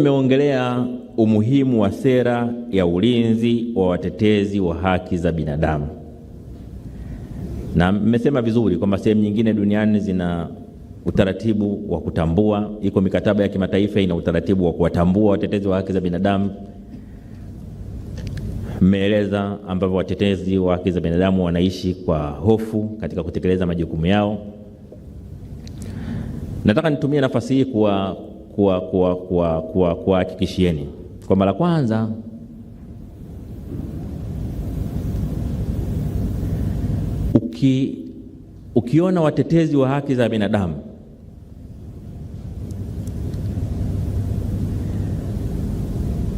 Nimeongelea umuhimu wa sera ya ulinzi wa watetezi wa haki za binadamu, na mmesema vizuri kwamba sehemu nyingine duniani zina utaratibu wa kutambua, iko mikataba ya kimataifa ina utaratibu wa kuwatambua watetezi wa haki za binadamu. Mmeeleza ambavyo watetezi wa haki za binadamu wanaishi kwa hofu katika kutekeleza majukumu yao. Nataka nitumie nafasi hii kuhakikishieni kwa mara kwanza, ukiona watetezi wa haki za binadamu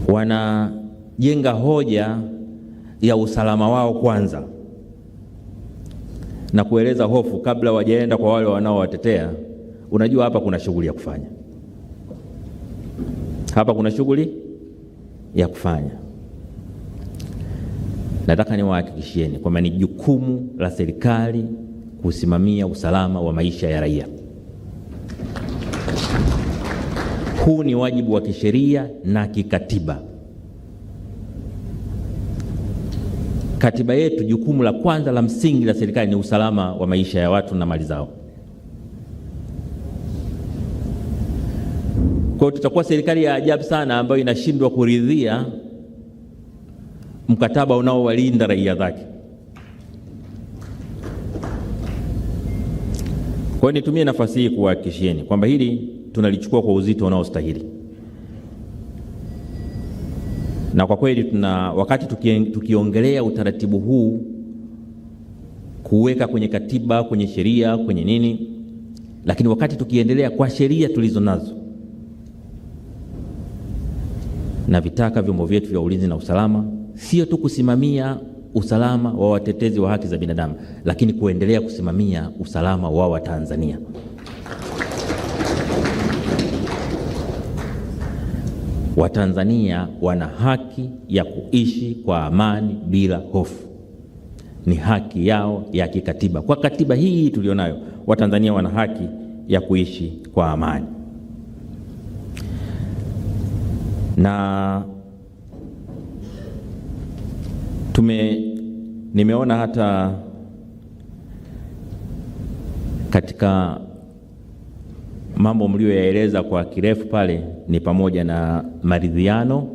wanajenga hoja ya usalama wao kwanza na kueleza hofu kabla wajaenda kwa wale wanaowatetea, unajua hapa kuna shughuli ya kufanya. Hapa kuna shughuli ya kufanya. Nataka niwahakikishieni kwamba ni jukumu la serikali kusimamia usalama wa maisha ya raia. Huu ni wajibu wa kisheria na kikatiba. Katiba yetu, jukumu la kwanza la msingi la serikali ni usalama wa maisha ya watu na mali zao. Kwa hiyo tutakuwa serikali ya ajabu sana ambayo inashindwa kuridhia mkataba unaowalinda raia zake. Kwa hiyo nitumie nafasi hii kuhakikishieni kwamba hili tunalichukua kwa uzito unaostahili. Na kwa kweli wakati tukiongelea utaratibu huu kuweka kwenye katiba, kwenye sheria, kwenye nini, lakini wakati tukiendelea kwa sheria tulizo nazo, na vitaka vyombo vyetu vya ulinzi na usalama sio tu kusimamia usalama wa watetezi wa haki za binadamu, lakini kuendelea kusimamia usalama wa Watanzania. Watanzania wana haki ya kuishi kwa amani bila hofu. Ni haki yao ya kikatiba. Kwa katiba hii tulionayo, Watanzania wana haki ya kuishi kwa amani. Na nimeona hata katika mambo mlioyaeleza kwa kirefu pale ni pamoja na maridhiano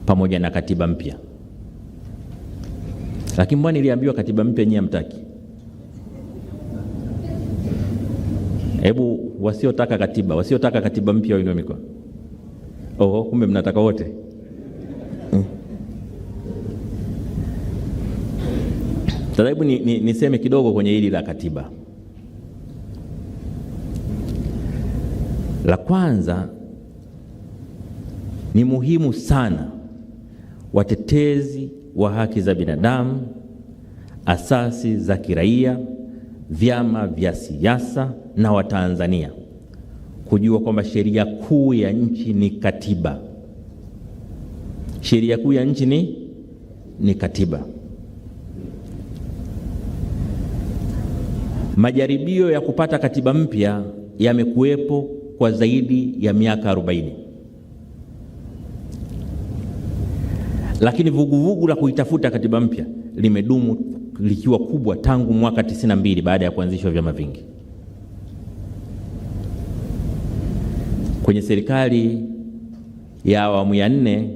pamoja na katiba mpya. Lakini mbona niliambiwa katiba mpya nyinyi hamtaki? Hebu wasiotaka katiba mpya wainue mikono. Kumbe mnataka wote. Sasa hebu niseme kidogo kwenye hili la katiba. La kwanza, ni muhimu sana watetezi wa haki za binadamu, asasi za kiraia, vyama vya siasa na Watanzania kujua kwamba sheria kuu ya nchi ni katiba. Sheria kuu ya nchi ni katiba. Majaribio ya kupata katiba mpya yamekuwepo kwa zaidi ya miaka 40. Lakini vuguvugu la kuitafuta katiba mpya limedumu likiwa kubwa tangu mwaka 92 baada ya kuanzishwa vyama vingi. Kwenye serikali ya awamu ya 4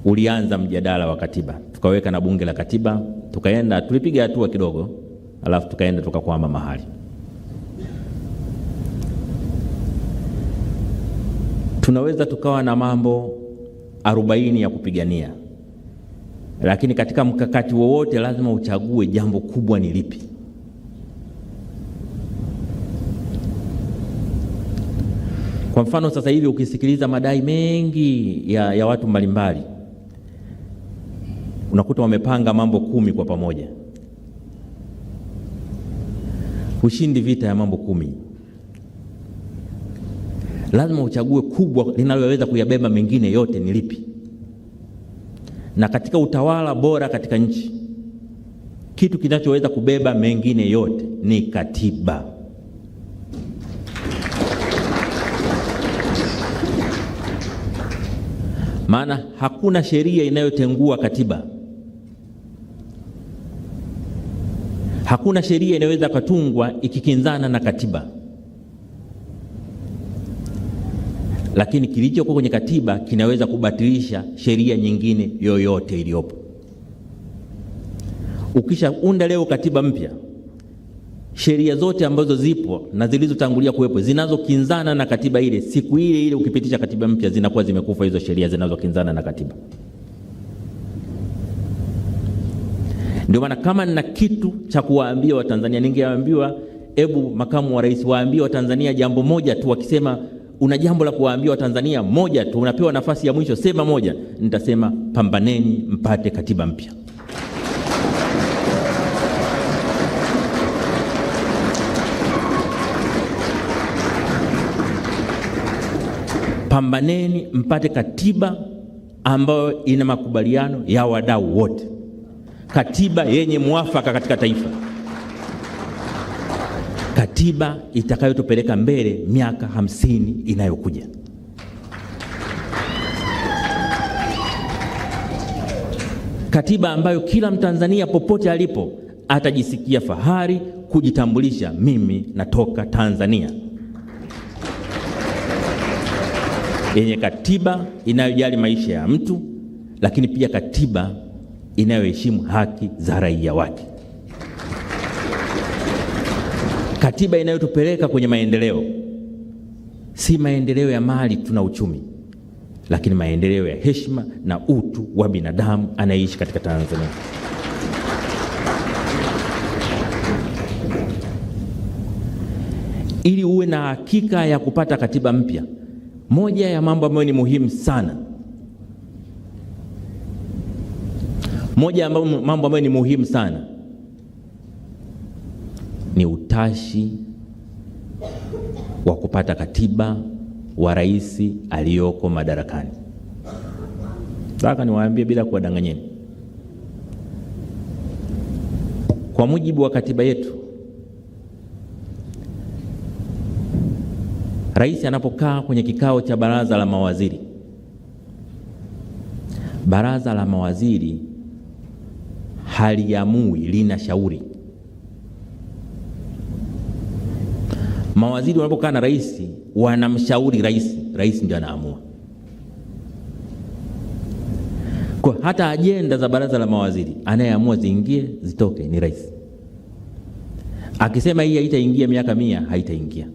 ulianza mjadala wa katiba. Tukaweka na bunge la katiba, tulipiga hatua kidogo, alafu tukaenda tukakwama mahali. Tunaweza tukawa na mambo 40 ya kupigania, lakini katika mkakati wowote lazima uchague jambo kubwa ni lipi. Kwa mfano sasa hivi ukisikiliza madai mengi ya watu mbalimbali, unakuta wamepanga mambo 10 kwa pamoja. Ushindi vita ya mambo 10. Lazima uchague kubwa linaloweza kuyabeba mengine yote ni lipi. Na katika utawala bora katika nchi, kitu kinachoweza kubeba mengine yote ni katiba. Maana hakuna sheria inayotengua katiba. Hakuna sheria inaweza kutungwa ikikinzana na katiba. Lakini kilichokuwa kwenye katiba kinaweza kubatilisha sheria nyingine yoyote iliyopo. Ukishaunda leo katiba mpya, sheria zote ambazo zipo na zilizotangulia kuwepo zinazokinzana na katiba ile, siku ile ile ukipitisha katiba mpya zinakuwa zimekufa hizo sheria zinazokinzana na katiba. Ndio maana kama nina kitu cha kuwaambia Watanzania, ningeambiwa hebu makamu wa rais waambie Watanzania jambo moja tu. Wakisema una jambo la kuwaambia Watanzania moja tu, unapewa nafasi ya mwisho, sema moja, nitasema pambaneni mpate katiba mpya. Pambaneni mpate katiba ambayo ina makubaliano ya wadau wote, katiba yenye mwafaka katika taifa, katiba itakayotupeleka mbele miaka 50 inayokuja. Katiba ambayo kila Mtanzania popote alipo atajisikia fahari kujitambulisha, mimi natoka Tanzania. Yenye katiba inayojali maisha ya mtu, lakini pia katiba inayoheshimu haki za raia wake. Katiba inayotupeleka kwenye maendeleo, si maendeleo ya mali tuna uchumi, lakini maendeleo ya heshima na utu wa binadamu anayeishi katika Tanzania. Ili uwe na hakika ya kupata katiba mpya, moja ya mambo ambayo ni muhimu sana, mambo ambayo ni muhimu sana ni utashi wa kupata katiba wa rais aliyoko madarakani. Sasa niwaambie bila kuwadanganyeni, kwa mujibu wa katiba yetu, rais anapokaa kwenye kikao cha baraza la mawaziri, baraza la mawaziri haliamui, linashauri. Mawaziri wanapokaa na rais wanamshauri rais, rais ndiye anaamua. Kwa hata ajenda za baraza la mawaziri anayeamua ziingie zitoke ni rais. Akisema hii haitaingia miaka 100 haitaingia.